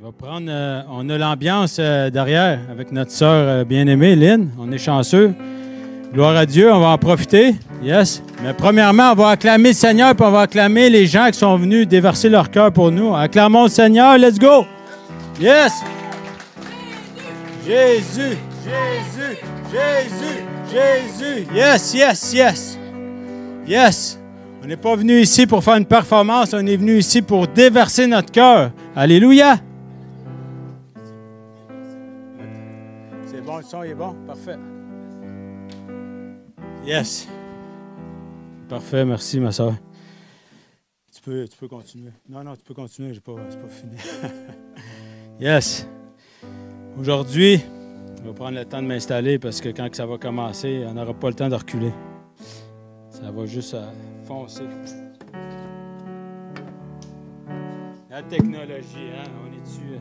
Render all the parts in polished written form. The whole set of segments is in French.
Je vais prendre, on a l'ambiance derrière avec notre sœur bien-aimée, Lynn. On est chanceux. Gloire à Dieu, on va en profiter. Yes. Mais premièrement, on va acclamer le Seigneur, puis on va acclamer les gens qui sont venus déverser leur cœur pour nous. Acclamons le Seigneur, let's go! Yes! Jésus, Jésus, Jésus, Jésus. Yes, yes, yes. Yes. On n'est pas venu ici pour faire une performance, on est venu ici pour déverser notre cœur. Alléluia! C'est bon, le son est bon? Parfait. Yes. Parfait, merci ma soeur. Tu peux continuer. Non, tu peux continuer, c'est pas fini. Yes. Aujourd'hui, je vais prendre le temps de m'installer parce que quand ça va commencer, on n'aura pas le temps de reculer. Ça va juste foncer. La technologie, hein, on est dessus.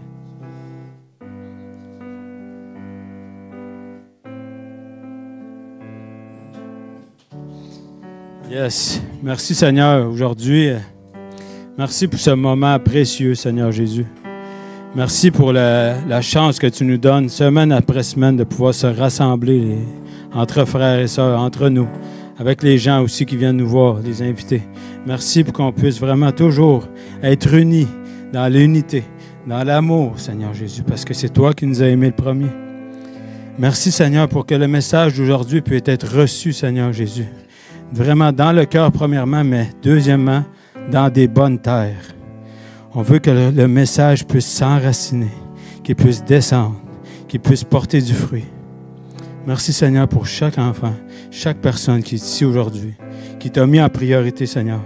Yes. Merci Seigneur aujourd'hui. Merci pour ce moment précieux, Seigneur Jésus. Merci pour la chance que tu nous donnes, semaine après semaine, de pouvoir se rassembler entre frères et sœurs, entre nous, avec les gens aussi qui viennent nous voir, les invités. Merci pour qu'on puisse vraiment toujours être unis dans l'unité, dans l'amour, Seigneur Jésus, parce que c'est toi qui nous as aimés le premier. Merci, Seigneur, pour que le message d'aujourd'hui puisse être reçu, Seigneur Jésus. Vraiment dans le cœur, premièrement, mais deuxièmement, dans des bonnes terres. On veut que le message puisse s'enraciner, qu'il puisse descendre, qu'il puisse porter du fruit. Merci, Seigneur, pour chaque enfant, chaque personne qui est ici aujourd'hui, qui t'a mis en priorité, Seigneur,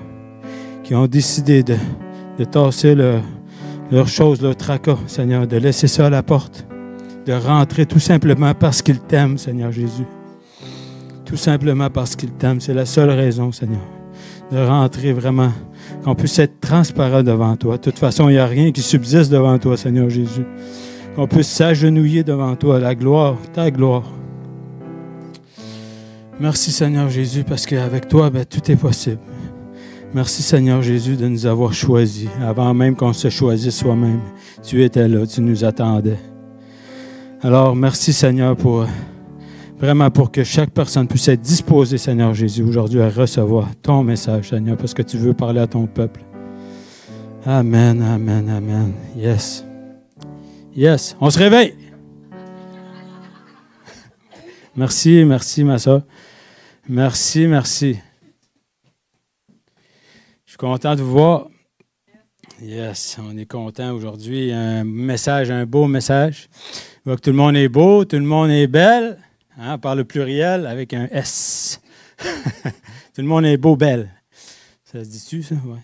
qui ont décidé de tasser leurs choses, leur tracas, Seigneur, de laisser ça à la porte, de rentrer tout simplement parce qu'ils t'aiment, Seigneur Jésus. Tout simplement parce qu'ils t'aiment. C'est la seule raison, Seigneur, de rentrer vraiment, qu'on puisse être transparent devant toi. De toute façon, il n'y a rien qui subsiste devant toi, Seigneur Jésus. Qu'on puisse s'agenouiller devant toi, la gloire, ta gloire. Merci, Seigneur Jésus, parce qu'avec toi, tout est possible. Merci, Seigneur Jésus, de nous avoir choisis, avant même qu'on se choisisse soi-même. Tu étais là, tu nous attendais. Alors, merci, Seigneur, vraiment pour que chaque personne puisse être disposée, Seigneur Jésus, aujourd'hui à recevoir ton message, Seigneur, parce que tu veux parler à ton peuple. Amen, amen, amen. Yes. Yes. On se réveille. Merci, ma soeur. Merci. Je suis content de vous voir. Yes, on est content aujourd'hui. Un beau message. Je vois que tout le monde est beau, tout le monde est belle. Hein, par le pluriel avec un S. Tout le monde est beau, belle. Ça se dit-tu, ça? Ouais.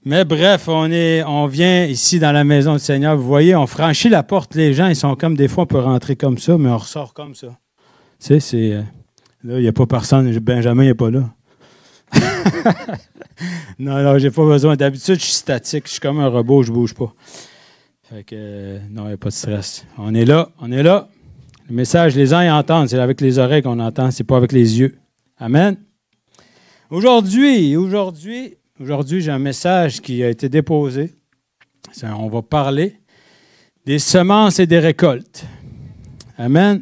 Mais bref, on vient ici dans la maison du Seigneur. Vous voyez, on franchit la porte. Les gens, ils sont comme des fois, on peut rentrer comme ça, mais on ressort comme ça. Tu sais, là, il n'y a pas personne. Benjamin n'est pas là. Non, j'ai pas besoin. D'habitude, je suis statique. Je suis comme un robot, je ne bouge pas. Fait que, non, il n'y a pas de stress. On est là. Le message, les uns y entendent. C'est avec les oreilles qu'on entend, c'est pas avec les yeux. Amen. Aujourd'hui, j'ai un message qui a été déposé. On va parler des semences et des récoltes. Amen.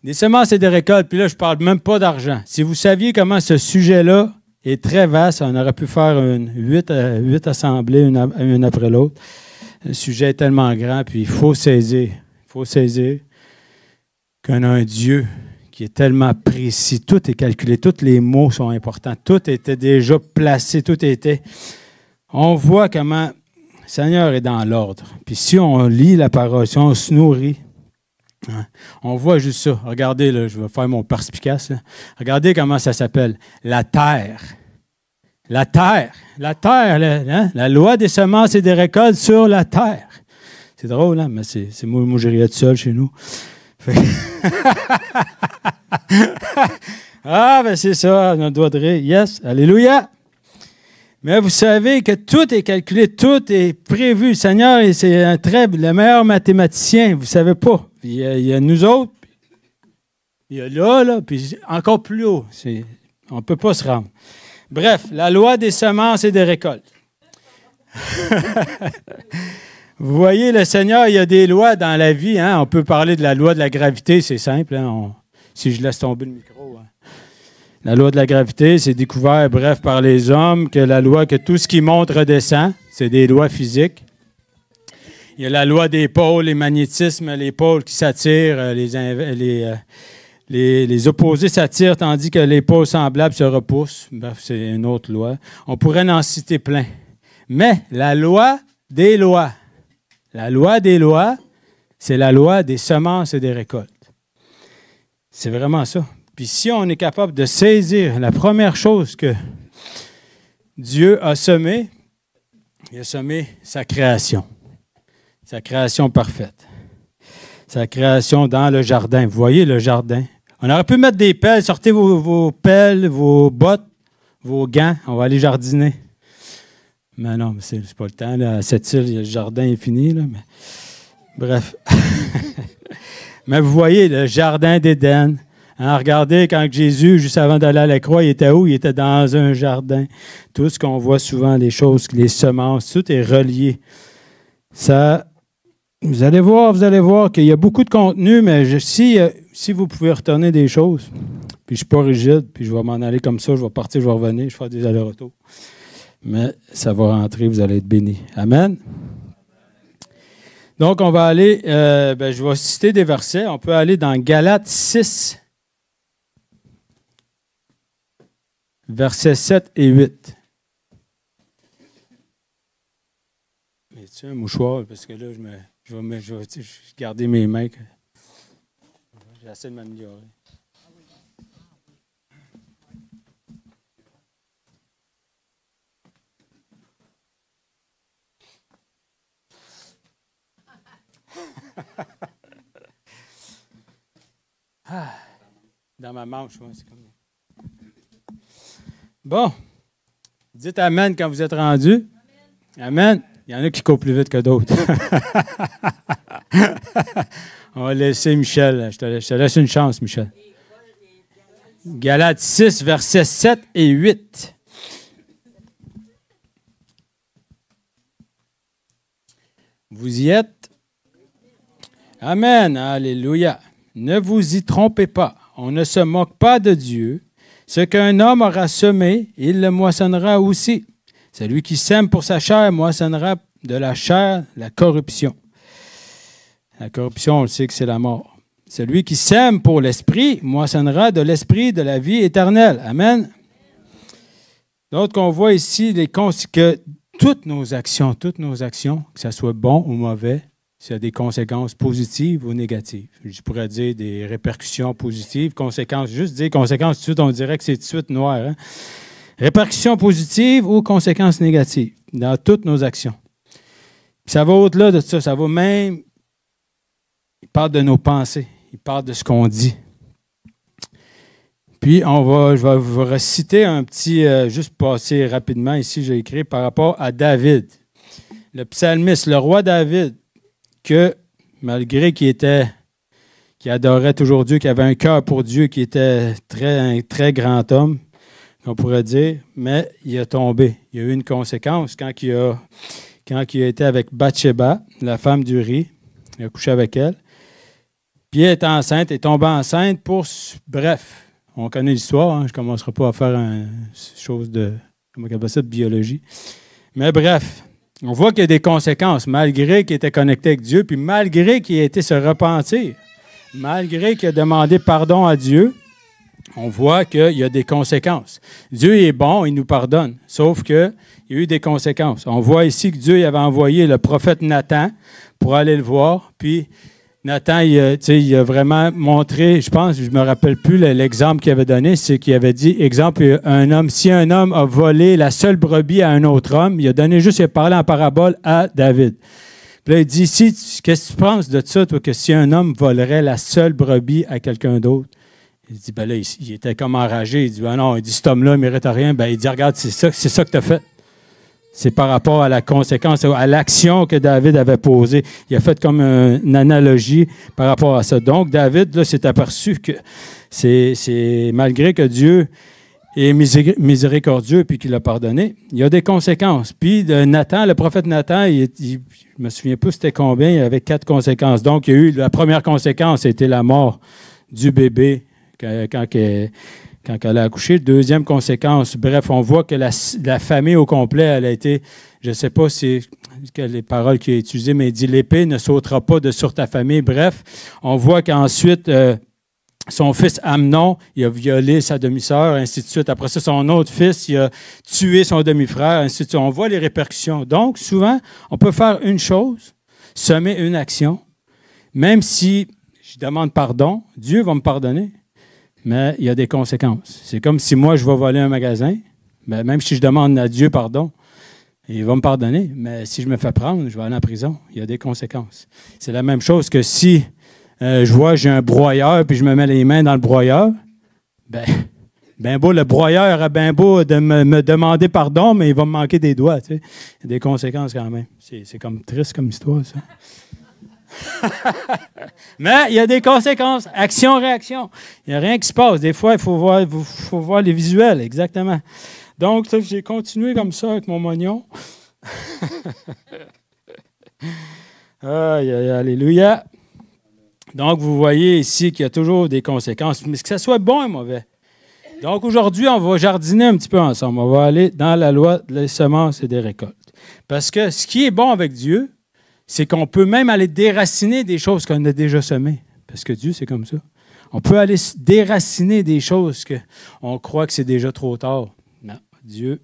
Des semences et des récoltes. Puis là, je ne parle même pas d'argent. Si vous saviez comment ce sujet-là est très vaste, on aurait pu faire 8 assemblées, une après l'autre. Le sujet est tellement grand, puis il faut saisir. Qu'on a un Dieu qui est tellement précis. Tout est calculé. Tous les mots sont importants. Tout était déjà placé. On voit comment le Seigneur est dans l'ordre. Puis si on lit la parole, si on se nourrit, hein, on voit juste ça. Regardez, là, je vais faire mon perspicace. Là. Regardez comment ça s'appelle. La terre. La terre, la loi des semences et des récoltes sur la terre. C'est drôle, hein? Mais c'est moi je riais tout seul chez nous. C'est ça, notre doigt de rire. Yes, alléluia. Mais vous savez que tout est calculé, tout est prévu. Le Seigneur, c'est le meilleur mathématicien, vous ne savez pas. Il y a nous autres, il y a là, puis encore plus haut. On ne peut pas se rendre. Bref, la loi des semences et des récoltes. Vous voyez, le Seigneur, il y a des lois dans la vie. Hein? On peut parler de la loi de la gravité, c'est simple. Hein? Si je laisse tomber le micro. Hein? La loi de la gravité, c'est découvert, bref, par les hommes, que la loi que tout ce qui monte redescend, c'est des lois physiques. Il y a la loi des pôles, les magnétismes, les pôles qui s'attirent, les opposés s'attirent, tandis que les pôles semblables se repoussent. Bref, c'est une autre loi. On pourrait en citer plein. Mais la loi des lois, c'est la loi des semences et des récoltes. C'est vraiment ça. Puis si on est capable de saisir la première chose que Dieu a semée, il a semé sa création parfaite. Sa création dans le jardin. Vous voyez le jardin? On aurait pu mettre des pelles. Sortez vos pelles, vos bottes, vos gants. On va aller jardiner. Mais non, c'est pas le temps. Là. À cette île, le jardin est fini. Là, mais... Bref. Mais vous voyez le jardin d'Éden. Hein, regardez, quand Jésus, juste avant d'aller à la croix, il était où? Il était dans un jardin. Tout ce qu'on voit souvent, les choses, les semences, tout est relié. Ça... Vous allez voir qu'il y a beaucoup de contenu, mais si vous pouvez retenir des choses, puis je ne suis pas rigide, puis je vais m'en aller comme ça, je vais partir, je vais revenir, je vais faire des allers-retours. Mais ça va rentrer, vous allez être bénis. Amen. Donc, on va aller, je vais citer des versets. On peut aller dans Galates 6, versets 7 et 8. Mets-tu un mouchoir, parce que là, je vais garder mes mains. J'essaie de m'améliorer. Dans ma manche, ouais, c'est comme... Bon. Dites Amen quand vous êtes rendus. Amen. Il y en a qui courent plus vite que d'autres. On va laisser Michel. Je te laisse une chance, Michel. Galates 6, versets 7 et 8. Vous y êtes? Amen. Alléluia. Ne vous y trompez pas. On ne se moque pas de Dieu. Ce qu'un homme aura semé, il le moissonnera aussi. Celui qui sème pour sa chair moissonnera de la chair la corruption. La corruption, on le sait que c'est la mort. Celui qui sème pour l'esprit moissonnera de l'esprit de la vie éternelle. Amen. Donc, on voit ici que toutes nos actions, que ce soit bon ou mauvais, ça a des conséquences positives ou négatives. Je pourrais dire des répercussions positives, conséquences, juste dire conséquences, tout de suite, on dirait que c'est tout de suite noir. Hein? Répercussions positives ou conséquences négatives dans toutes nos actions. Puis ça va au-delà de ça, ça va même, il parle de nos pensées, il parle de ce qu'on dit. Puis je vais vous reciter un petit, juste passer rapidement ici, j'ai écrit par rapport à David. Le psalmiste, le roi David, que malgré qu'il adorait toujours Dieu, qu'il avait un cœur pour Dieu, qui était un très grand homme, on pourrait dire, mais il a tombé. Il y a eu une conséquence quand il a été avec Bathsheba, la femme d'Uri, il a couché avec elle, puis elle est enceinte, elle est tombée enceinte bref, on connaît l'histoire, hein, je ne commencerai pas à faire une chose de biologie, mais bref, on voit qu'il y a des conséquences, malgré qu'il était connecté avec Dieu, puis malgré qu'il ait été se repentir, malgré qu'il a demandé pardon à Dieu, on voit qu'il y a des conséquences. Dieu est bon, il nous pardonne, sauf qu'il y a eu des conséquences. On voit ici que Dieu avait envoyé le prophète Nathan pour aller le voir, puis Nathan, il a vraiment montré, je ne me rappelle plus l'exemple qu'il avait donné, c'est qu'il avait dit, exemple, si un homme a volé la seule brebis à un autre homme, il a parlé en parabole à David. Puis là, il dit, qu'est-ce que tu penses de ça, toi, que si un homme volerait la seule brebis à quelqu'un d'autre? Il dit, ben là, il était comme enragé. Il dit, ben non, cet homme-là ne mérite rien. Ben, il dit, regarde, c'est ça que tu as fait. C'est par rapport à la conséquence, à l'action que David avait posée. Il a fait comme une analogie par rapport à ça. Donc, David, là, s'est aperçu que c'est malgré que Dieu est miséricordieux puis qu'il a pardonné, il y a des conséquences. Puis Nathan, le prophète Nathan, je ne me souviens plus c'était combien, il y avait 4 conséquences. Donc, il y a eu la première conséquence, c'était la mort du bébé quand elle a accouché. Deuxième conséquence, bref, on voit que la famille au complet, elle a été, je ne sais pas si les paroles qu'il a utilisées, mais il dit « l'épée ne sautera pas de sur ta famille ». Bref, on voit qu'ensuite, son fils Amnon, il a violé sa demi-sœur, ainsi de suite. Après ça, son autre fils, il a tué son demi-frère, ainsi de suite. On voit les répercussions. Donc, souvent, on peut faire une chose, semer une action, même si je demande pardon, Dieu va me pardonner, mais il y a des conséquences. C'est comme si moi, je vais voler un magasin, mais même si je demande à Dieu pardon, il va me pardonner, mais si je me fais prendre, je vais aller en prison. Il y a des conséquences. C'est la même chose que si je vois j'ai un broyeur puis je me mets les mains dans le broyeur, ben beau, le broyeur a bien beau de me demander pardon, mais il va me manquer des doigts. Tu sais. Il y a des conséquences quand même. C'est comme triste comme histoire, ça. Mais il y a des conséquences. Action-réaction. Il n'y a rien qui se passe. Des fois, il faut voir les visuels, exactement. Donc, j'ai continué comme ça avec mon moignon. Alléluia. Donc, vous voyez ici qu'il y a toujours des conséquences, mais que ça soit bon et mauvais. Donc, aujourd'hui, on va jardiner un petit peu ensemble. On va aller dans la loi des semences et des récoltes. Parce que ce qui est bon avec Dieu, c'est qu'on peut même aller déraciner des choses qu'on a déjà semées. Parce que Dieu, c'est comme ça. On peut aller déraciner des choses qu'on croit que c'est déjà trop tard. Non, Dieu,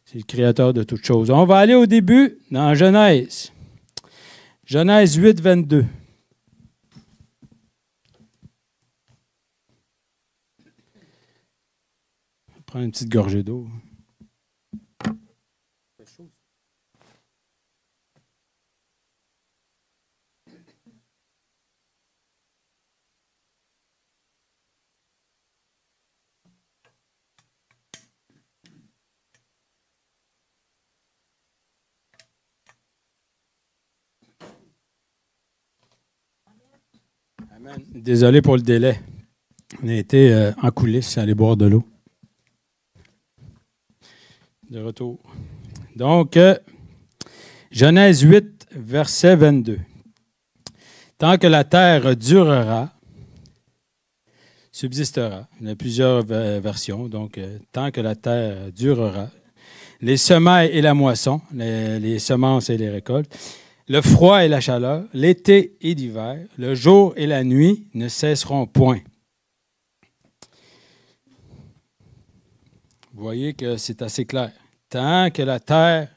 c'est le créateur de toutes choses. On va aller au début dans Genèse. Genèse 8, 22. On va prendre une petite gorgée d'eau. Amen. Désolé pour le délai. On a été en coulisses à aller boire de l'eau. De retour. Donc, Genèse 8, verset 22. Tant que la terre durera, subsistera. Il y a plusieurs versions. Donc, tant que la terre durera, les semailles et la moisson, les semences et les récoltes, le froid et la chaleur, l'été et l'hiver, le jour et la nuit ne cesseront point. Vous voyez que c'est assez clair. Tant que la terre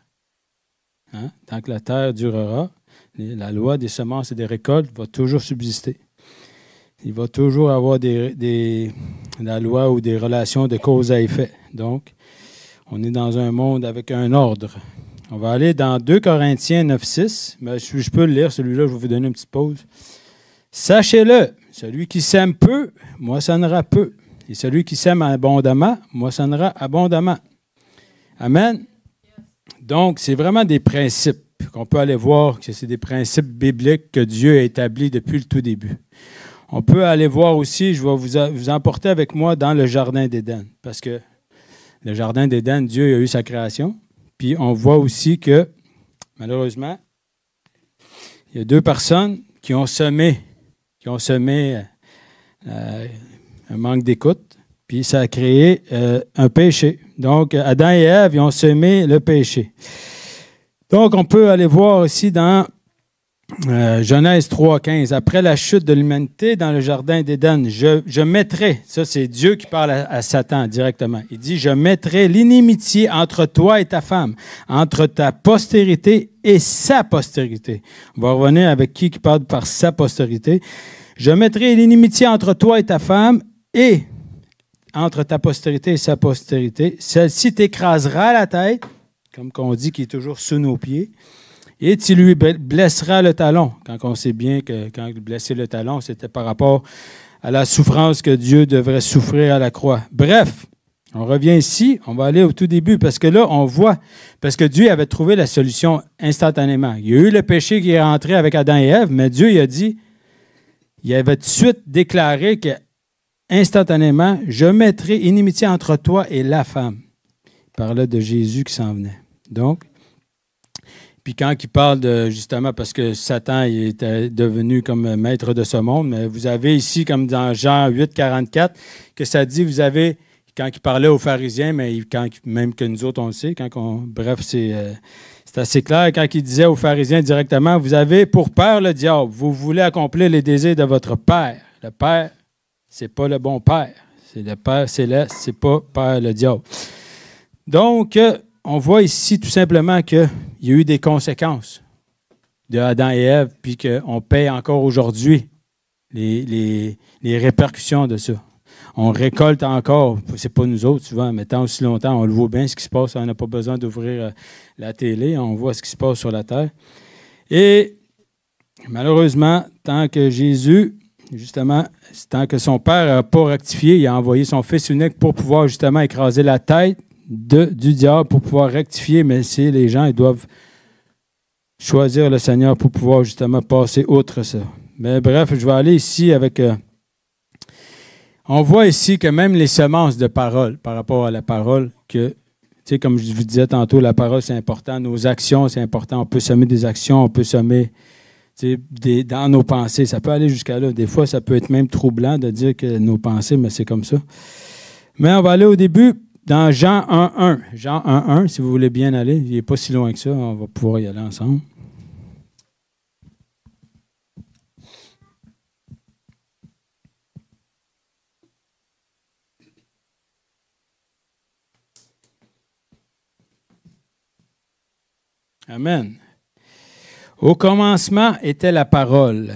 durera, la loi des semences et des récoltes va toujours subsister. Il va toujours avoir la loi ou des relations de cause à effet. Donc, on est dans un monde avec un ordre. On va aller dans 2 Corinthiens 9, 6. Mais je peux le lire, celui-là, je vais vous donner une petite pause. Sachez-le, celui qui sème peu, moissonnera peu. Et celui qui sème abondamment, moissonnera abondamment. Amen. Donc, c'est vraiment des principes qu'on peut aller voir, que c'est des principes bibliques que Dieu a établis depuis le tout début. On peut aller voir aussi, je vais vous emporter avec moi dans le Jardin d'Éden. Parce que le Jardin d'Éden, Dieu a eu sa création. Puis on voit aussi que, malheureusement, il y a 2 personnes qui ont semé un manque d'écoute, puis ça a créé un péché. Donc, Adam et Ève, ils ont semé le péché. Donc, on peut aller voir aussi dans Genèse 3, 15. Après la chute de l'humanité dans le Jardin d'Éden, je mettrai, ça c'est Dieu qui parle à Satan directement, il dit, je mettrai l'inimitié entre toi et ta femme, entre ta postérité et sa postérité. On va revenir avec qui parle par sa postérité. Je mettrai l'inimitié entre toi et ta femme et entre ta postérité et sa postérité. Celle-ci t'écrasera la tête, comme qu'on dit qui est toujours sous nos pieds. Et tu lui blesseras le talon. Quand on sait bien que quand il blessait le talon, c'était par rapport à la souffrance que Dieu devrait souffrir à la croix. Bref, on revient ici, on va aller au tout début, parce que là, on voit, parce que Dieu avait trouvé la solution instantanément. Il y a eu le péché qui est rentré avec Adam et Ève, mais Dieu il a dit, il avait tout de suite déclaré que instantanément, je mettrai inimitié entre toi et la femme. Il parlait de Jésus qui s'en venait. Donc, puis quand il parle de, justement, parce que Satan il était devenu comme maître de ce monde, mais vous avez ici, comme dans Jean 8, 44, que ça dit, vous avez, quand il parlait aux pharisiens, mais même que nous autres, on le sait, bref, c'est assez clair, quand il disait aux pharisiens directement, vous avez pour père le diable, vous voulez accomplir les désirs de votre père. Le père, c'est pas le bon père, c'est le Père céleste, c'est pas père le diable. Donc, on voit ici tout simplement qu'il y a eu des conséquences de Adam et Ève, puis qu'on paye encore aujourd'hui les répercussions de ça. On récolte encore, c'est pas nous autres souvent, mais tant aussi longtemps, on le voit bien ce qui se passe, on n'a pas besoin d'ouvrir la télé, on voit ce qui se passe sur la terre. Et malheureusement, tant que Jésus, justement, tant que son Père n'a pas rectifié, il a envoyé son Fils unique pour pouvoir justement écraser la tête du diable, pour pouvoir rectifier, mais c'est les gens, ils doivent choisir le Seigneur pour pouvoir justement passer outre ça. Mais bref, je vais aller ici avec... on voit ici que même les semences de parole, par rapport à la parole, que, tu sais, comme je vous disais tantôt, la parole, c'est important. Nos actions, c'est important. On peut semer des actions, on peut semer dans nos pensées. Ça peut aller jusqu'à là. Des fois, ça peut être même troublant de dire que nos pensées, mais c'est comme ça. Mais on va aller au début dans Jean 1.1. Jean 1.1, si vous voulez bien aller. Il n'est pas si loin que ça. On va pouvoir y aller ensemble. Amen. Au commencement était la parole,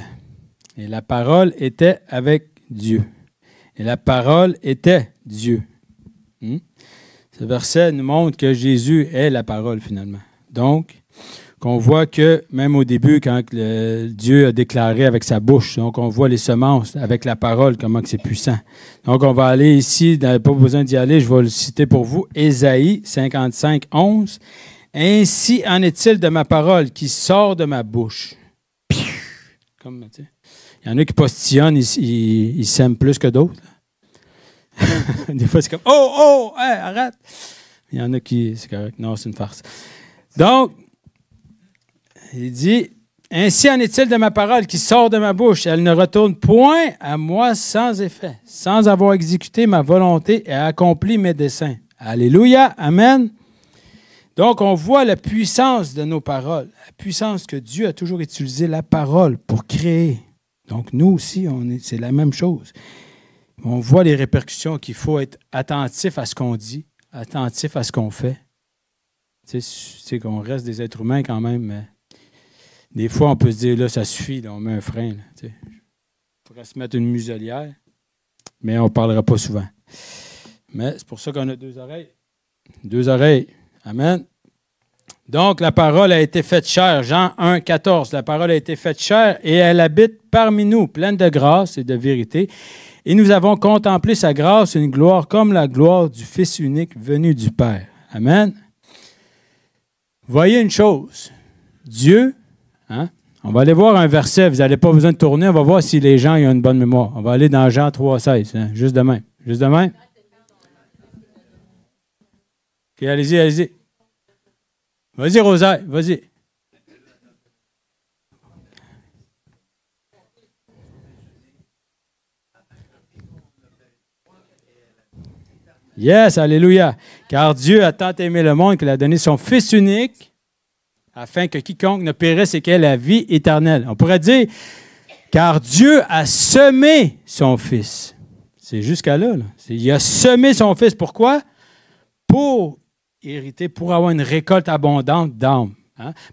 et la parole était avec Dieu, et la parole était Dieu. Ce verset nous montre que Jésus est la parole finalement. Donc, qu'on voit que même au début, quand Dieu a déclaré avec sa bouche, donc on voit les semences avec la parole, comment que c'est puissant. Donc, on va aller ici, pas besoin d'y aller, je vais le citer pour vous, Ésaïe 55, 11. Ainsi en est-il de ma parole qui sort de ma bouche. Comme, il y en a qui postillonnent, ils s'aiment plus que d'autres. Des fois, c'est comme « Oh, hey, arrête! » Il y en a qui, c'est correct, non, c'est une farce. Donc, il dit « Ainsi en est-il de ma parole qui sort de ma bouche. Elle ne retourne point à moi sans effet, sans avoir exécuté ma volonté et accompli mes desseins. » Alléluia, amen. Donc, on voit la puissance de nos paroles, la puissance que Dieu a toujours utilisé la parole pour créer. Donc, nous aussi, c'est la même chose. On voit les répercussions qu'il faut être attentif à ce qu'on dit, attentif à ce qu'on fait. Tu sais qu'on reste des êtres humains quand même, mais des fois, on peut se dire, là, ça suffit, là, on met un frein. Là, tu sais. Il faudrait se mettre une muselière, mais on ne parlera pas souvent. Mais c'est pour ça qu'on a deux oreilles. Deux oreilles. Amen. Donc, la parole a été faite chair. Jean 1, 14. La parole a été faite chair et elle habite parmi nous, pleine de grâce et de vérité. Et nous avons contemplé sa grâce, une gloire comme la gloire du Fils unique venu du Père. Amen. Voyez une chose. Dieu, on va aller voir un verset. Vous n'avez pas besoin de tourner. On va voir si les gens ont une bonne mémoire. On va aller dans Jean 3, 16. Juste de même. Juste de même. OK, allez-y. Vas-y, Rosaire, vas-y. Yes, alléluia. Car Dieu a tant aimé le monde qu'il a donné son Fils unique afin que quiconque ne périsse et qu'ait la vie éternelle. On pourrait dire, car Dieu a semé son Fils. C'est jusqu'à là. Il a semé son Fils. Pourquoi? Pour hériter, pour avoir une récolte abondante d'âmes.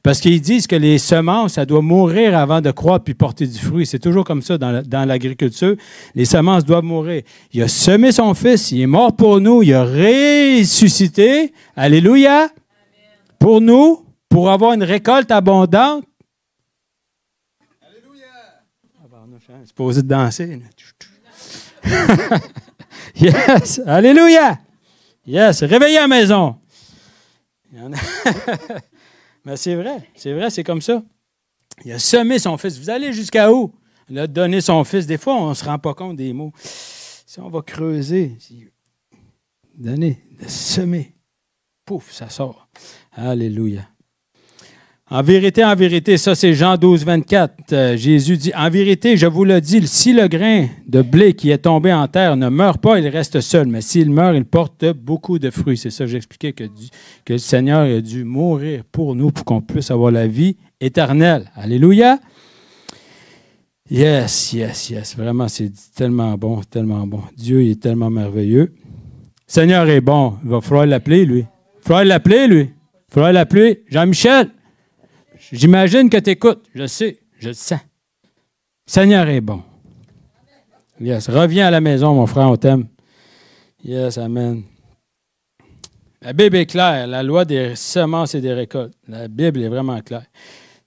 Parce qu'ils disent que les semences, ça doit mourir avant de croître puis porter du fruit. C'est toujours comme ça dans l'agriculture. Les semences doivent mourir. Il a semé son Fils, il est mort pour nous, il a ressuscité. Alléluia! Amen. Pour nous, pour avoir une récolte abondante. Alléluia! C'est posé de danser. Yes! Alléluia! Yes! Réveillez à la maison! Il y en a... Mais c'est vrai, c'est comme ça. Il a semé son Fils. Vous allez jusqu'à où? Il a donné son Fils. Des fois, on ne se rend pas compte des mots. Si on va creuser, donner, semer, pouf, ça sort. Alléluia. En vérité, ça c'est Jean 12, 24. Jésus dit, en vérité, je vous le dis, si le grain de blé qui est tombé en terre ne meurt pas, il reste seul. Mais s'il meurt, il porte beaucoup de fruits. C'est ça que j'expliquais, que le Seigneur a dû mourir pour nous, pour qu'on puisse avoir la vie éternelle. Alléluia. Yes, yes, yes. Vraiment, c'est tellement bon, tellement bon. Dieu, il est tellement merveilleux. Le Seigneur est bon. Il va falloir l'appeler, lui. Il va falloir l'appeler, lui. Il va falloir l'appeler. Jean-Michel. J'imagine que tu écoutes. Je le sais. Je le sens. Le Seigneur est bon. Yes. Reviens à la maison, mon frère, on t'aime. Yes, amen. La Bible est claire. La loi des semences et des récoltes. La Bible est vraiment claire.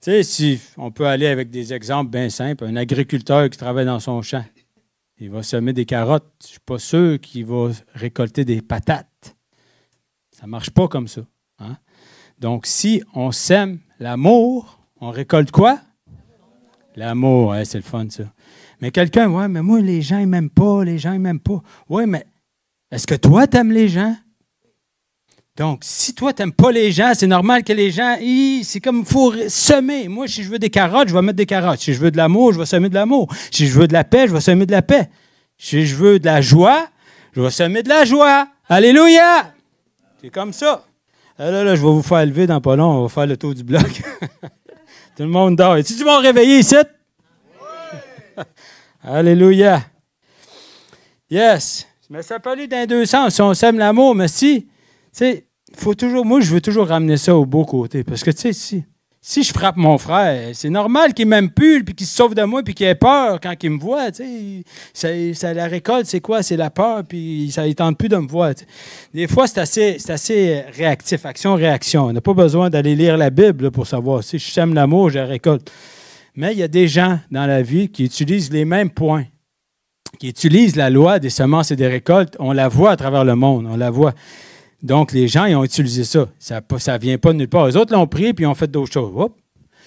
Tu sais, si on peut aller avec des exemples bien simples. Un agriculteur qui travaille dans son champ, il va semer des carottes. Je ne suis pas sûr qu'il va récolter des patates. Ça ne marche pas comme ça. Hein? Donc, si on sème l'amour, on récolte quoi? L'amour, ouais, c'est le fun, ça. Mais quelqu'un, ouais, mais moi, les gens, ils m'aiment pas, les gens, ils m'aiment pas. Oui, mais est-ce que toi, tu aimes les gens? Donc, si toi, tu n'aimes pas les gens, c'est normal que les gens, c'est comme il faut semer. Moi, si je veux des carottes, je vais mettre des carottes. Si je veux de l'amour, je vais semer de l'amour. Si je veux de la paix, je vais semer de la paix. Si je veux de la joie, je vais semer de la joie. Alléluia! C'est comme ça. Là, je vais vous faire lever dans pas long. On va faire le tour du bloc. Tout le monde dort. Est-ce que tu vas me réveiller ici? Oui! Alléluia. Yes. Mais ça peut aller dans les deux sens. Si on sème l'amour, mais si, tu sais, faut toujours, moi, je veux toujours ramener ça au beau côté. Parce que, tu sais, si je frappe mon frère, c'est normal qu'il ne m'aime plus, puis qu'il se sauve de moi, puis qu'il ait peur quand il me voit. Tu sais, ça, la récolte, c'est quoi? C'est la peur, puis ça ne tente plus de me voir. Tu sais. Des fois, c'est assez réactif, action-réaction. On n'a pas besoin d'aller lire la Bible là, pour savoir. Si je sème l'amour, je la récolte. Mais il y a des gens dans la vie qui utilisent les mêmes points, qui utilisent la loi des semences et des récoltes. On la voit à travers le monde, on la voit. Donc, les gens, ils ont utilisé ça. Ça ne vient pas de nulle part. Eux autres l'ont pris, puis ils ont fait d'autres choses. Hop.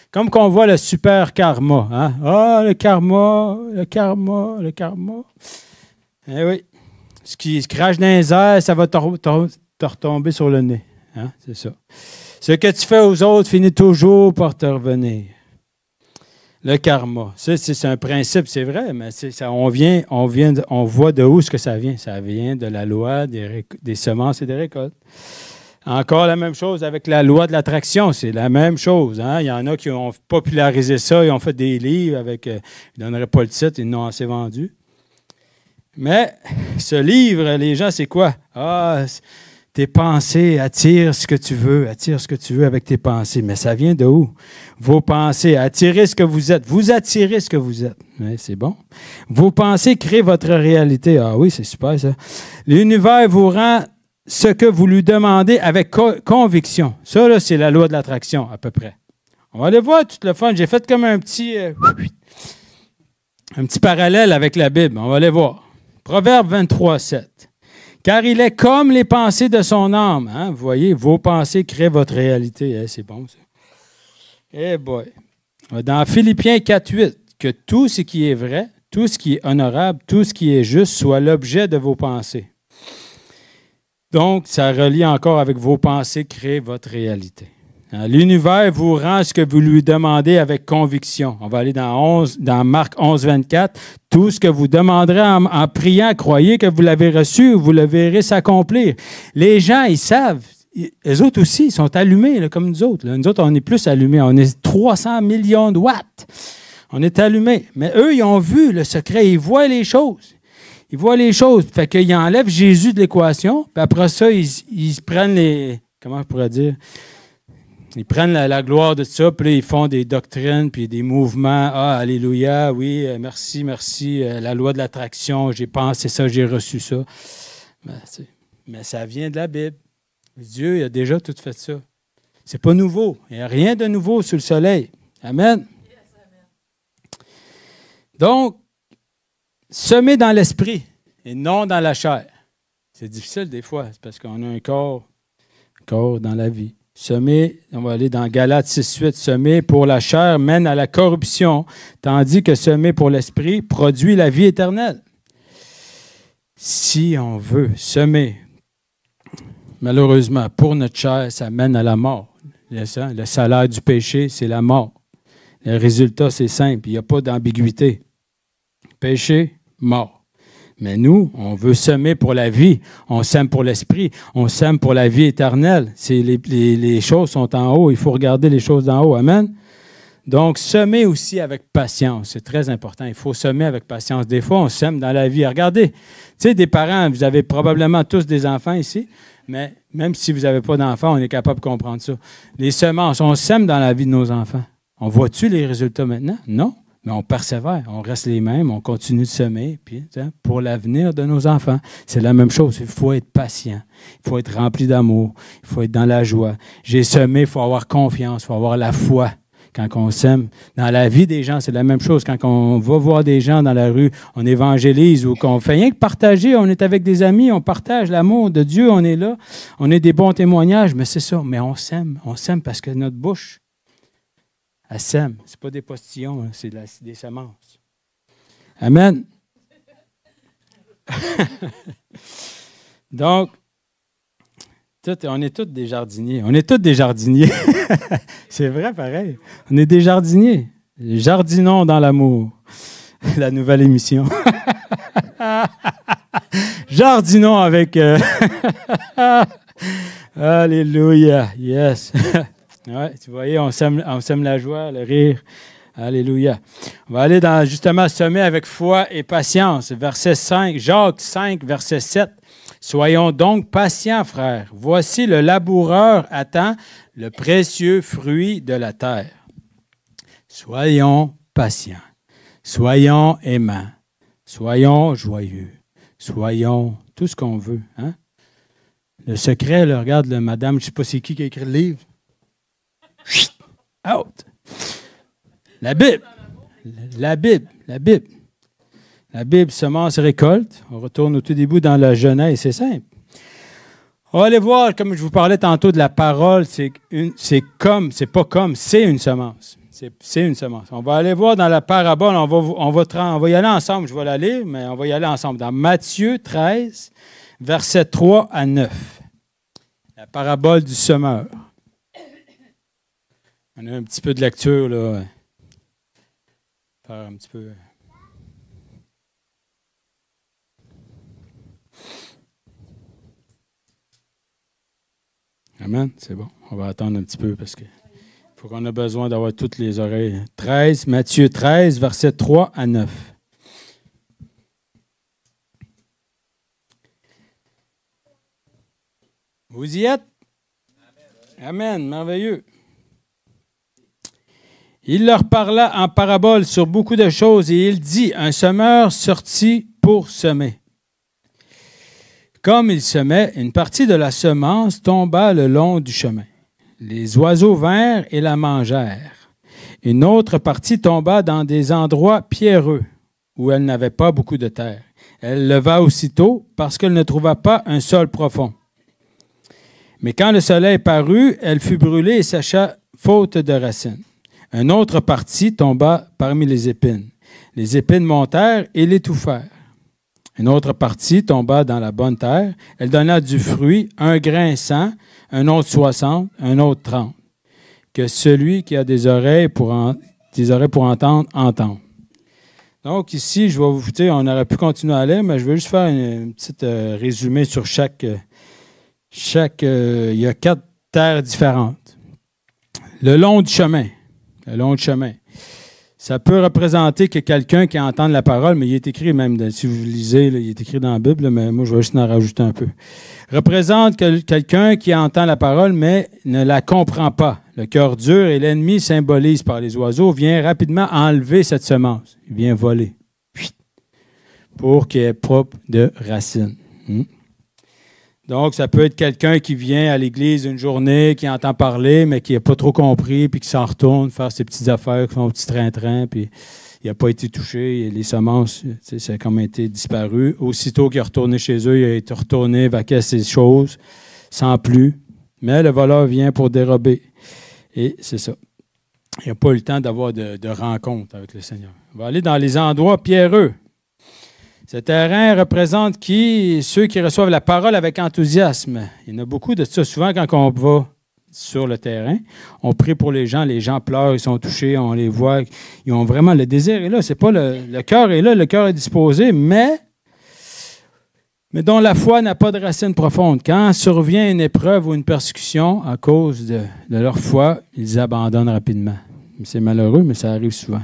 Comme qu'on voit le super karma. Hein? Ah, le karma. Eh oui. Ce qui se crache dans les airs, ça va te retomber sur le nez. Hein? C'est ça. Ce que tu fais aux autres finit toujours par te revenir. Le karma. Ça, c'est un principe, c'est vrai, mais ça, on voit de où ce que ça vient. Ça vient de la loi des semences et des récoltes. Encore la même chose avec la loi de l'attraction. C'est la même chose. Hein? Il y en a qui ont popularisé ça, ils ont fait des livres avec... ils ne donneraient pas le titre, ils n'ont assez vendu. Mais ce livre, les gens, c'est quoi? Ah, tes pensées attirent ce que tu veux. Attire ce que tu veux avec tes pensées. Mais ça vient de où? Vos pensées, attirez ce que vous êtes. Vous attirez ce que vous êtes. Oui, c'est bon. Vos pensées créent votre réalité. Ah oui, c'est super ça. L'univers vous rend ce que vous lui demandez avec conviction. Ça, là, c'est la loi de l'attraction, à peu près. On va aller voir tout le fun. J'ai fait comme un petit parallèle avec la Bible. On va aller voir. Proverbe 23, 7. Car il est comme les pensées de son âme. Hein? Vous voyez, vos pensées créent votre réalité. C'est bon, ça. Eh boy. Dans Philippiens 4, 8, que tout ce qui est vrai, tout ce qui est honorable, tout ce qui est juste soit l'objet de vos pensées. Donc, ça relie encore avec vos pensées, créent votre réalité. L'univers vous rend ce que vous lui demandez avec conviction. On va aller dans Marc 11, 24. Tout ce que vous demanderez en priant, croyez que vous l'avez reçu, vous le verrez s'accomplir. Les gens, ils savent. Eux autres aussi, ils sont allumés là, comme nous autres. Là. Nous autres, on est plus allumés. On est 300 millions de watts. On est allumés. Mais eux, ils ont vu le secret. Ils voient les choses. Ils voient les choses. Fait qu'ils enlèvent Jésus de l'équation. Puis après ça, ils prennent les... Comment je pourrais dire? Ils prennent la gloire de ça, puis là, ils font des doctrines, puis des mouvements. Ah, alléluia, oui, merci, la loi de l'attraction, j'ai pensé ça, j'ai reçu ça. Mais ça vient de la Bible. Dieu, il a déjà tout fait ça. C'est pas nouveau. Il n'y a rien de nouveau sous le soleil. Amen. Yes, amen. Donc, semer dans l'esprit et non dans la chair. C'est difficile des fois, c'est parce qu'on a un corps dans la vie. Semer, on va aller dans Galates 6.8, semer pour la chair mène à la corruption, tandis que semer pour l'esprit produit la vie éternelle. Si on veut semer, malheureusement, pour notre chair, ça mène à la mort. Le salaire du péché, c'est la mort. Le résultat, c'est simple. Il n'y a pas d'ambiguïté. Péché, mort. Mais nous, on veut semer pour la vie. On sème pour l'esprit. On sème pour la vie éternelle. Les choses sont en haut. Il faut regarder les choses d'en haut. Amen. Donc, semer aussi avec patience. C'est très important. Il faut semer avec patience. Des fois, on sème dans la vie. Regardez, tu sais, des parents, vous avez probablement tous des enfants ici, mais même si vous n'avez pas d'enfants, on est capable de comprendre ça. Les semences, on sème dans la vie de nos enfants. On voit-tu les résultats maintenant? Non. Mais on persévère, on reste les mêmes, on continue de semer puis, pour l'avenir de nos enfants. C'est la même chose. Il faut être patient. Il faut être rempli d'amour. Il faut être dans la joie. J'ai semé, il faut avoir confiance, il faut avoir la foi. Quand on sème, dans la vie des gens, c'est la même chose. Quand on va voir des gens dans la rue, on évangélise ou qu'on fait rien que partager, on est avec des amis, on partage l'amour de Dieu, on est là, on est des bons témoignages, mais c'est ça. Mais on sème parce que notre bouche, elle sème. Ce n'est pas des postillons, hein, c'est des semences. Amen. Donc, on est tous des jardiniers. On est tous des jardiniers. C'est vrai, pareil. On est des jardiniers. Jardinons dans l'amour. La nouvelle émission. Jardinons avec... Alléluia. Yes. Ouais, tu voyais, on sème la joie, le rire. Alléluia. On va aller dans, justement, semer avec foi et patience. Verset 5, Jacques 5, verset 7. Soyons donc patients, frères. Voici le laboureur attend le précieux fruit de la terre. Soyons patients. Soyons aimants. Soyons joyeux. Soyons tout ce qu'on veut. Hein? Le secret, là, regarde, madame, je ne sais pas c'est qui a écrit le livre. Out. La Bible. La Bible. La Bible. La Bible, semence et récolte. On retourne au tout début dans la Genèse, c'est simple. On va aller voir, comme je vous parlais tantôt de la parole, c'est une semence. C'est une semence. On va aller voir dans la parabole, on va y aller ensemble, je vais la lire, mais on va y aller ensemble. Dans Matthieu 13, versets 3 à 9. La parabole du semeur. On a un petit peu de lecture, là. Faire un petit peu... Amen, c'est bon. On va attendre un petit peu parce qu'il faut qu'on a besoin d'avoir toutes les oreilles. Matthieu 13, versets 3 à 9. Vous y êtes? Amen, merveilleux. Il leur parla en parabole sur beaucoup de choses et il dit, un semeur sortit pour semer. Comme il semait, une partie de la semence tomba le long du chemin. Les oiseaux vinrent et la mangèrent. Une autre partie tomba dans des endroits pierreux, où elle n'avait pas beaucoup de terre. Elle leva aussitôt parce qu'elle ne trouva pas un sol profond. Mais quand le soleil parut, elle fut brûlée et sécha faute de racines. Une autre partie tomba parmi les épines. Les épines montèrent et l'étouffèrent. Une autre partie tomba dans la bonne terre. Elle donna du fruit, un grain 100, un autre 60, un autre 30. Que celui qui a des oreilles pour entendre, entende. Donc ici, je vais vous dire, on aurait pu continuer à lire, mais je vais juste faire une petite résumé sur chaque il y a 4 terres différentes. Le long du chemin. Le long du chemin. Ça peut représenter que quelqu'un qui entend la parole, mais il est écrit même, si vous lisez, là, il est écrit dans la Bible, mais moi, je vais juste en rajouter un peu. Représente quelqu'un qui entend la parole, mais ne la comprend pas. Le cœur dur et l'ennemi symbolisé par les oiseaux vient rapidement enlever cette semence. Il vient voler. Pour qu'il ait propre de racines. Donc, ça peut être quelqu'un qui vient à l'église une journée, qui entend parler, mais qui n'a pas trop compris, puis qui s'en retourne faire ses petites affaires, son petit train-train, puis il n'a pas été touché. Et les semences, ça a comme été disparu. Aussitôt qu'il est retourné chez eux, il a été retourné, vaquer ses choses, sans plus. Mais le voleur vient pour dérober. Et c'est ça. Il n'a pas eu le temps d'avoir de rencontre avec le Seigneur. On va aller dans les endroits pierreux. Ce terrain représente qui? Ceux qui reçoivent la parole avec enthousiasme. Il y en a beaucoup de ça. Souvent, quand on va sur le terrain, on prie pour les gens pleurent, ils sont touchés, on les voit, ils ont vraiment le désir est là. C'est pas le cœur est là, le cœur est disposé, mais dont la foi n'a pas de racine profonde. Quand survient une épreuve ou une persécution à cause de leur foi, ils abandonnent rapidement. C'est malheureux, mais ça arrive souvent.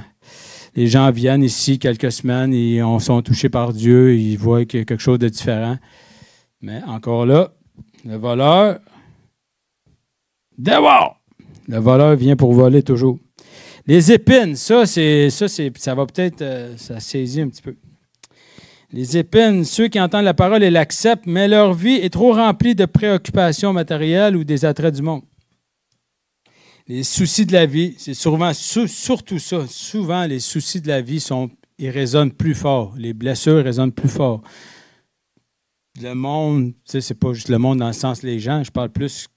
Les gens viennent ici quelques semaines et on sont touchés par Dieu, ils voient qu'il y a quelque chose de différent. Mais encore là, le voleur dévore. Le voleur vient pour voler toujours. Les épines, ça va peut-être, ça saisit un petit peu. Les épines, ceux qui entendent la parole et l'acceptent, mais leur vie est trop remplie de préoccupations matérielles ou des attraits du monde. Les soucis de la vie, c'est surtout ça. Souvent, les soucis de la vie ils résonnent plus fort. Les blessures résonnent plus fort. Le monde, tu sais, c'est pas juste le monde dans le sens les gens. Je parle plus.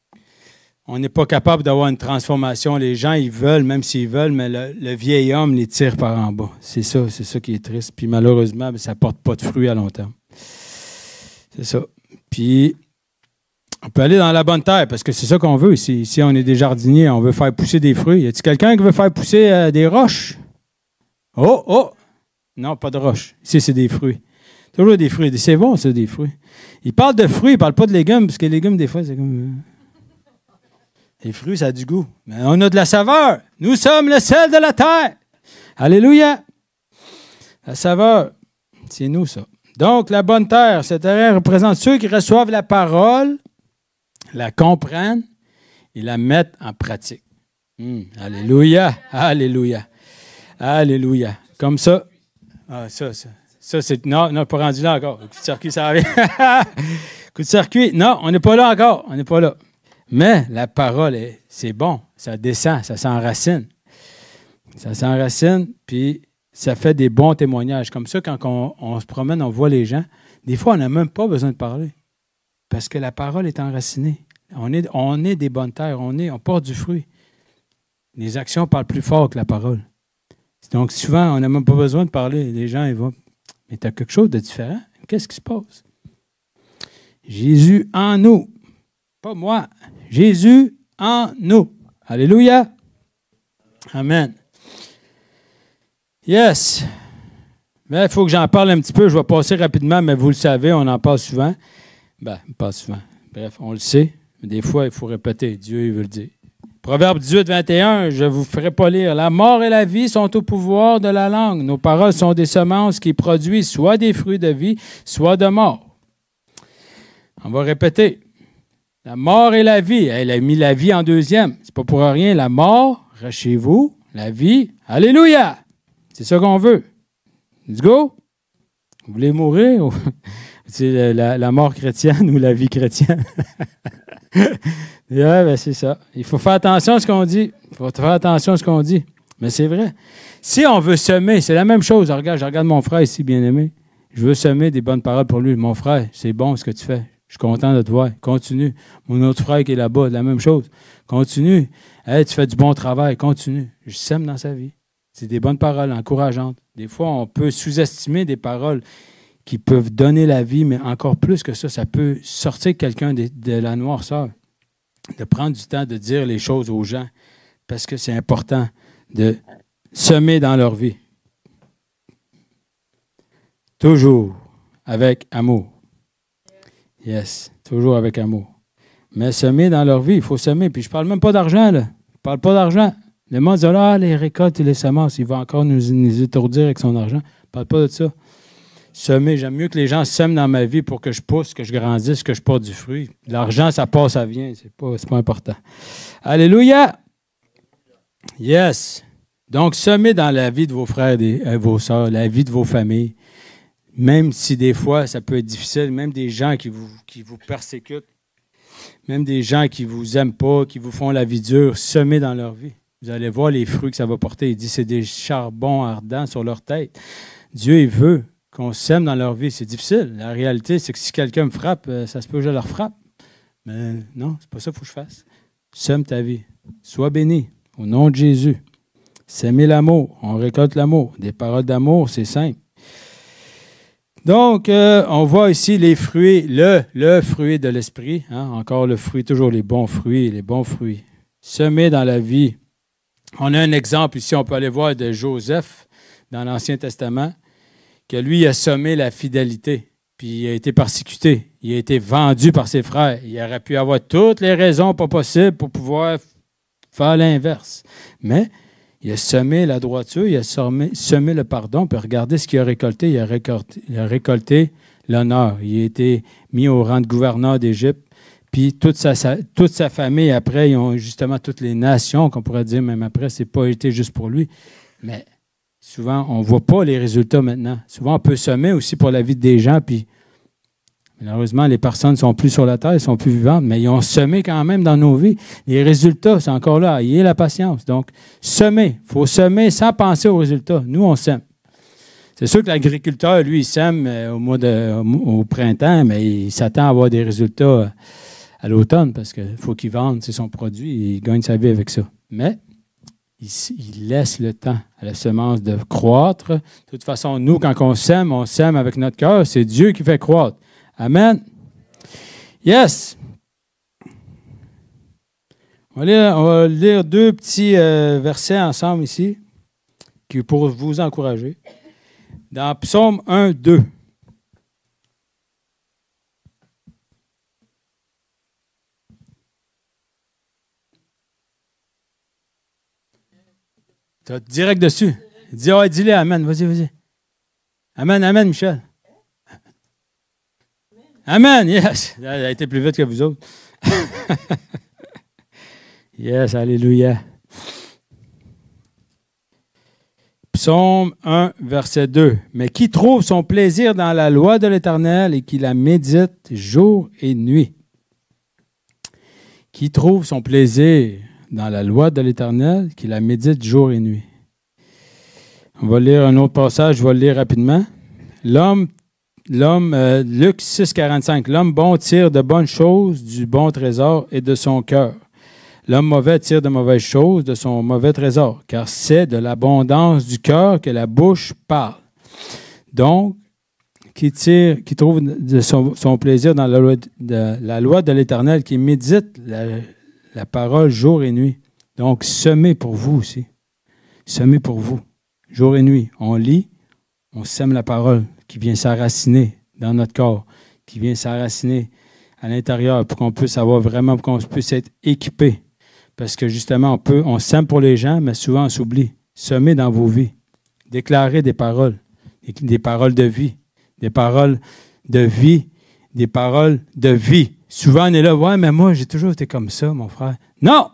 On n'est pas capable d'avoir une transformation. Les gens, ils veulent, même s'ils veulent, mais le vieil homme les tire par en bas. C'est ça qui est triste. Puis malheureusement, ça ne porte pas de fruits à long terme. C'est ça. Puis, on peut aller dans la bonne terre, parce que c'est ça qu'on veut ici. Ici, on est des jardiniers, on veut faire pousser des fruits. Y a-t-il quelqu'un qui veut faire pousser des roches? Oh! Non, pas de roches. Ici, c'est des fruits. Toujours des fruits. C'est bon, ça, des fruits. Il parle de fruits, il ne parle pas de légumes, parce que les légumes, des fois, c'est comme... Les fruits, ça a du goût. Mais on a de la saveur. Nous sommes le sel de la terre. Alléluia! La saveur, c'est nous, ça. Donc, la bonne terre, ce terrain représente ceux qui reçoivent la parole, la comprennent et la mettent en pratique. Alléluia! Alléluia! Alléluia! Comme ça. Ah, ça, c'est... Non, pas rendu là encore. Le coup de circuit, ça arrive. Coup de circuit. Non, on n'est pas là encore. On n'est pas là. Mais la parole, c'est bon. Ça descend, ça s'enracine. Ça s'enracine, puis ça fait des bons témoignages. Comme ça, quand on se promène, on voit les gens. Des fois, on n'a même pas besoin de parler. Parce que la parole est enracinée. On est des bonnes terres. On porte du fruit. Les actions parlent plus fort que la parole. Donc, souvent, on n'a même pas besoin de parler. Les gens, ils vont... Mais tu as quelque chose de différent. Qu'est-ce qui se passe? Jésus en nous. Pas moi. Jésus en nous. Alléluia. Amen. Yes. Mais il faut que j'en parle un petit peu. Je vais passer rapidement, mais vous le savez, on en parle souvent. Pas souvent. Bref, on le sait. Mais des fois, il faut répéter. Dieu, il veut le dire. Proverbe 18, 21, je ne vous ferai pas lire. La mort et la vie sont au pouvoir de la langue. Nos paroles sont des semences qui produisent soit des fruits de vie, soit de mort. On va répéter. La mort et la vie. Elle a mis la vie en deuxième. C'est pas pour rien. La mort, reste chez vous. La vie, alléluia. C'est ça qu'on veut. Let's go. Vous voulez mourir? C'est la mort chrétienne ou la vie chrétienne? Ouais, c'est ça. Il faut faire attention à ce qu'on dit. Il faut faire attention à ce qu'on dit. Mais c'est vrai. Si on veut semer, c'est la même chose. Je regarde mon frère ici, bien-aimé. Je veux semer des bonnes paroles pour lui. Mon frère, c'est bon ce que tu fais. Je suis content de te voir. Continue. Mon autre frère qui est là-bas, la même chose. Continue. Hey, tu fais du bon travail. Continue. Je sème dans sa vie. C'est des bonnes paroles encourageantes. Des fois, on peut sous-estimer des paroles qui peuvent donner la vie, mais encore plus que ça peut sortir quelqu'un de la noirceur. De prendre du temps de dire les choses aux gens parce que c'est important de semer dans leur vie. Toujours avec amour. Yes, toujours avec amour. Mais semer dans leur vie, il faut semer. Puis je ne parle même pas d'argent, là. Je ne parle pas d'argent. Le monde dit, les récoltes et les semences, il va encore nous étourdir avec son argent. Je ne parle pas de ça. Semer, j'aime mieux que les gens sèment dans ma vie pour que je pousse, que je grandisse, que je porte du fruit. L'argent, ça passe, ça vient. C'est pas important. Alléluia! Yes! Donc, semez dans la vie de vos frères et vos sœurs, la vie de vos familles. Même si des fois, ça peut être difficile, même des gens qui vous persécutent, même des gens qui ne vous aiment pas, qui vous font la vie dure, semez dans leur vie. Vous allez voir les fruits que ça va porter. Il dit, c'est des charbons ardents sur leur tête. Dieu, il veut qu'on sème dans leur vie. C'est difficile. La réalité, c'est que si quelqu'un me frappe, ça se peut que je leur frappe. Mais non, c'est pas ça qu'il faut que je fasse. Sème ta vie. Sois béni. Au nom de Jésus. S'aimer l'amour. On récolte l'amour. Des paroles d'amour, c'est simple. Donc, on voit ici les fruits, le fruit de l'esprit. Hein? Encore le fruit, toujours les bons fruits, les bons fruits. Semer dans la vie. On a un exemple ici, on peut aller voir de Joseph dans l'Ancien Testament, que lui a semé la fidélité, puis il a été persécuté, il a été vendu par ses frères. Il aurait pu avoir toutes les raisons pas possibles pour pouvoir faire l'inverse. Mais il a semé la droiture, il a semé le pardon, puis regardez ce qu'il a récolté. Il a récolté l'honneur. Il a été mis au rang de gouverneur d'Égypte. Puis toute sa famille, après, ils ont justement toutes les nations, qu'on pourrait dire même après, c'est pas été juste pour lui. Mais souvent, on ne voit pas les résultats maintenant. Souvent, on peut semer aussi pour la vie des gens, puis malheureusement, les personnes ne sont plus sur la terre, elles ne sont plus vivantes, mais ils ont semé quand même dans nos vies. Les résultats, c'est encore là. Ayez la patience. Donc, semer. Il faut semer sans penser aux résultats. Nous, on sème. C'est sûr que l'agriculteur, lui, il sème au printemps, mais il s'attend à avoir des résultats à l'automne parce qu'il faut qu'il vende son produit et il gagne sa vie avec ça. Mais il laisse le temps à la semence de croître. De toute façon, nous, quand on sème avec notre cœur. C'est Dieu qui fait croître. Amen. Yes. On va lire deux petits versets ensemble ici pour vous encourager. Dans Psaume 1, 2. Tu vas direct dessus. Dis-le, amen. Vas-y. Amen, Michel. Amen, yes. Elle a été plus vite que vous autres. Yes, alléluia. Psaume 1, verset 2. Mais qui trouve son plaisir dans la loi de l'Éternel et qui la médite jour et nuit. Qui trouve son plaisir dans la loi de l'Éternel, qui la médite jour et nuit. On va lire un autre passage, je vais le lire rapidement. Luc 6, 45. L'homme bon tire de bonnes choses du bon trésor et de son cœur. L'homme mauvais tire de mauvaises choses de son mauvais trésor, car c'est de l'abondance du cœur que la bouche parle. Donc, qui trouve de son plaisir dans la loi de l'Éternel, qui médite la parole jour et nuit. Donc, semez pour vous aussi. Semez pour vous, jour et nuit. On lit, on sème la parole qui vient s'enraciner dans notre corps, qui vient s'enraciner à l'intérieur pour qu'on puisse avoir vraiment, pour qu'on puisse être équipé. Parce que justement, on sème pour les gens, mais souvent on s'oublie. Semez dans vos vies. Déclarez des paroles de vie, des paroles de vie, des paroles de vie. Souvent, on est là, ouais, mais moi, j'ai toujours été comme ça, mon frère. Non!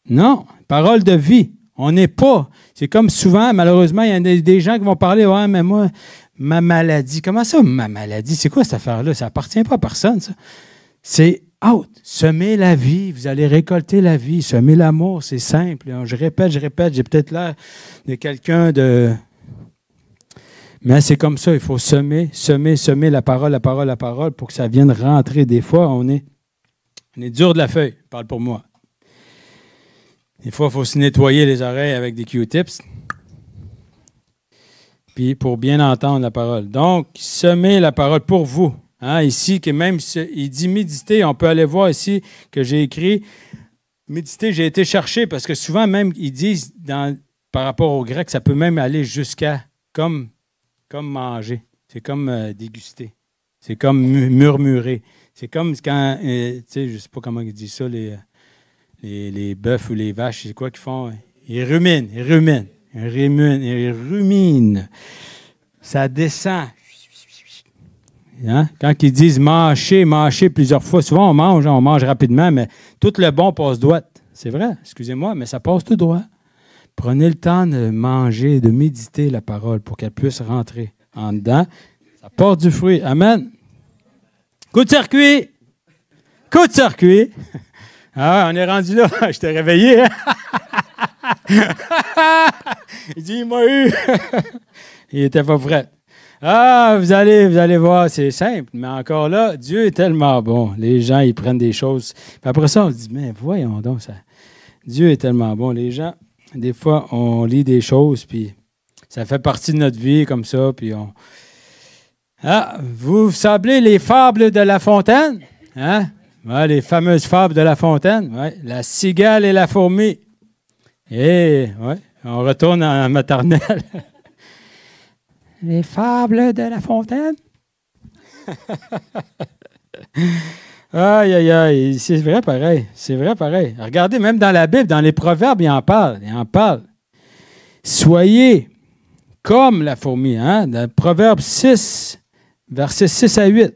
Non! Parole de vie. On n'est pas. C'est comme souvent, malheureusement, il y a des gens qui vont parler, ouais, mais moi, ma maladie. Comment ça, ma maladie? C'est quoi cette affaire-là? Ça n'appartient pas à personne, ça. C'est out. Semez la vie. Vous allez récolter la vie. Semez l'amour. C'est simple. Je répète. J'ai peut-être l'air de quelqu'un de... Mais c'est comme ça, il faut semer la parole pour que ça vienne rentrer. Des fois, on est dur de la feuille, parle pour moi. Des fois, il faut se nettoyer les oreilles avec des Q-tips, puis pour bien entendre la parole. Donc, semez la parole pour vous. Hein, ici, que même il dit méditer, on peut aller voir ici que j'ai écrit méditer, j'ai été chercher, parce que souvent même, ils disent, par rapport au grec, ça peut même aller jusqu'à comme manger. C'est comme déguster. C'est comme murmurer. C'est comme quand, tu sais, je ne sais pas comment ils disent ça, les bœufs ou les vaches, c'est quoi qu'ils font? Ils ruminent. Ça descend. Hein? Quand ils disent mâcher plusieurs fois, souvent on mange rapidement, mais tout le bon passe droite. C'est vrai, excusez-moi, mais ça passe tout droit. Prenez le temps de manger, de méditer la parole pour qu'elle puisse rentrer en dedans. Ça porte du fruit. Amen. Coup de circuit. Ah, on est rendu là. Je t'ai réveillé. Hein? Il dit, il m'a eu. Il n'était pas prêt. Ah, vous allez voir, c'est simple. Mais encore là, Dieu est tellement bon. Les gens, ils prennent des choses. Puis après ça, on se dit, mais voyons donc ça. Dieu est tellement bon. Les gens, des fois, on lit des choses, puis ça fait partie de notre vie comme ça, puis Ah, vous savez les fables de La Fontaine? Hein? Ouais, les fameuses fables de La Fontaine. Ouais. La cigale et la fourmi. Et ouais, on retourne en maternelle. Les fables de La Fontaine. Aïe, aïe, aïe. C'est vrai pareil. C'est vrai pareil. Regardez, même dans la Bible, dans les Proverbes, il en parle. Il en parle. Soyez comme la fourmi. Hein? Dans Proverbe 6, versets 6 à 8.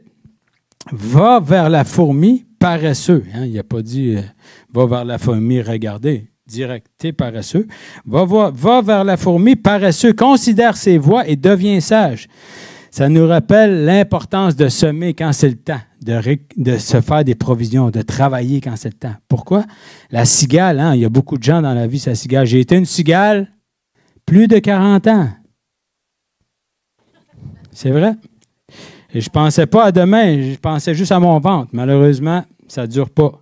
Va vers la fourmi paresseux. Hein? Il n'a pas dit va vers la fourmi, regardez. Direct, t'es paresseux. Va vers la fourmi paresseux. Considère ses voies et deviens sage. Ça nous rappelle l'importance de semer quand c'est le temps, de se faire des provisions, de travailler quand c'est le temps. Pourquoi? La cigale, hein? Il y a beaucoup de gens dans la vie, c'est la cigale. J'ai été une cigale plus de 40 ans. C'est vrai? Et je ne pensais pas à demain, je pensais juste à mon ventre. Malheureusement, ça ne dure pas.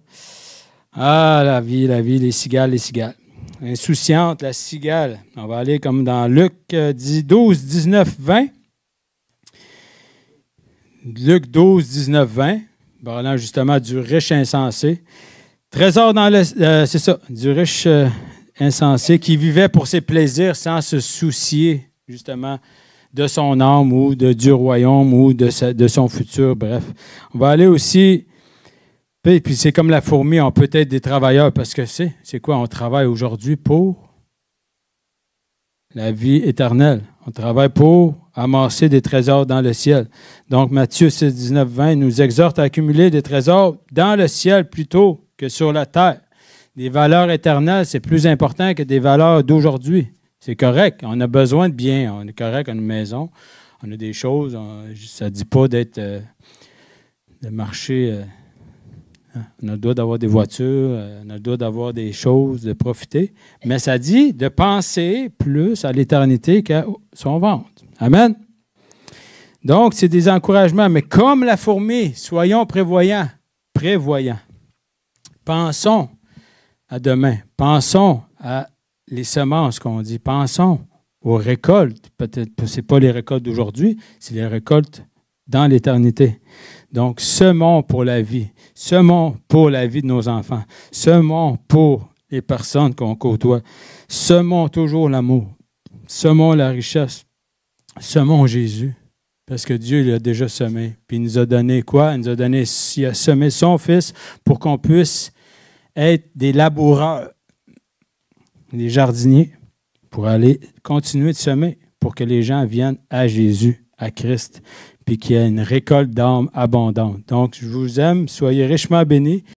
Ah, la vie, les cigales, les cigales. Insouciante, la cigale. On va aller comme dans Luc 12, 19, 20. Luc 12, 19, 20, parlant justement du riche insensé. Trésor dans le... c'est ça, du riche insensé qui vivait pour ses plaisirs sans se soucier justement de son âme ou du royaume ou de son futur, bref. On va aller aussi... Puis c'est comme la fourmi, on peut être des travailleurs parce que c'est quoi? On travaille aujourd'hui pour la vie éternelle. On travaille pour amasser des trésors dans le ciel. Donc, Matthieu 6, 19, 20 nous exhorte à accumuler des trésors dans le ciel plutôt que sur la terre. Des valeurs éternelles, c'est plus important que des valeurs d'aujourd'hui. C'est correct. On a besoin de biens. On est correct, on a une maison. On a des choses. Ça ne dit pas d'être... de marcher... on a le droit d'avoir des voitures, on a le droit d'avoir des choses, de profiter. Mais ça dit de penser plus à l'éternité qu'à son ventre. Amen. Donc, c'est des encouragements. Mais comme la fourmi, soyons prévoyants. Prévoyants. Pensons à demain. Pensons à les semences qu'on dit. Pensons aux récoltes. Peut-être que ce n'est pas les récoltes d'aujourd'hui, c'est les récoltes dans l'éternité. Donc, semons pour la vie. Semons pour la vie de nos enfants. Semons pour les personnes qu'on côtoie. Semons toujours l'amour. Semons la richesse. Semons Jésus. Parce que Dieu il a déjà semé. Puis il nous a donné quoi? Il a semé son Fils pour qu'on puisse être des laboureurs, des jardiniers, pour aller continuer de semer, pour que les gens viennent à Jésus, à Christ, puis qu'il y ait une récolte d'âmes abondante. Donc, je vous aime, soyez richement bénis.